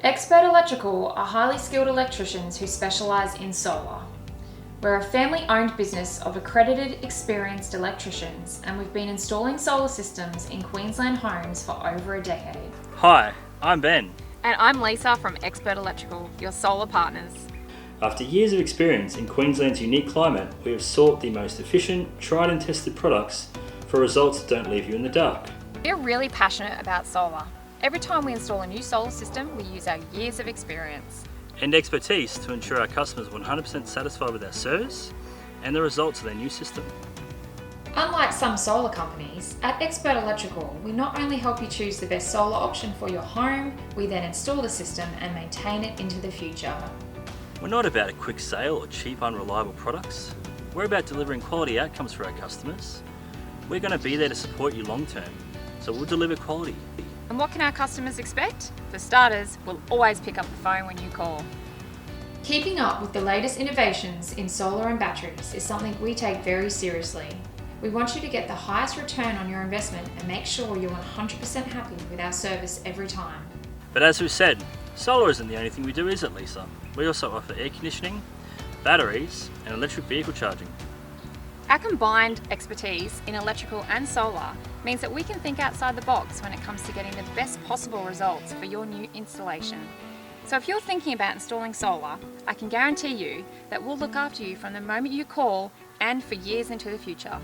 Expert Electrical are highly skilled electricians who specialise in solar. We're a family-owned business of accredited, experienced electricians, and we've been installing solar systems in Queensland homes for over a decade. Hi, I'm Ben. And I'm Lisa from Expert Electrical, your solar partners. After years of experience in Queensland's unique climate, we have sought the most efficient, tried and tested products for results that don't leave you in the dark. We're really passionate about solar. Every time we install a new solar system, we use our years of experience And expertise to ensure our customers are 100% satisfied with our service and the results of their new system. Unlike some solar companies, at Expert Electrical, we not only help you choose the best solar option for your home, we then install the system and maintain it into the future. We're not about a quick sale or cheap, unreliable products. We're about delivering quality outcomes for our customers. We're going to be there to support you long term, so we'll deliver quality. And what can our customers expect? For starters, we'll always pick up the phone when you call. Keeping up with the latest innovations in solar and batteries is something we take very seriously. We want you to get the highest return on your investment and make sure you're 100% happy with our service every time. But as we've said, solar isn't the only thing we do, is it, Lisa? We also offer air conditioning, batteries, and electric vehicle charging. Our combined expertise in electrical and solar means that we can think outside the box when it comes to getting the best possible results for your new installation. So if you're thinking about installing solar, I can guarantee you that we'll look after you from the moment you call and for years into the future.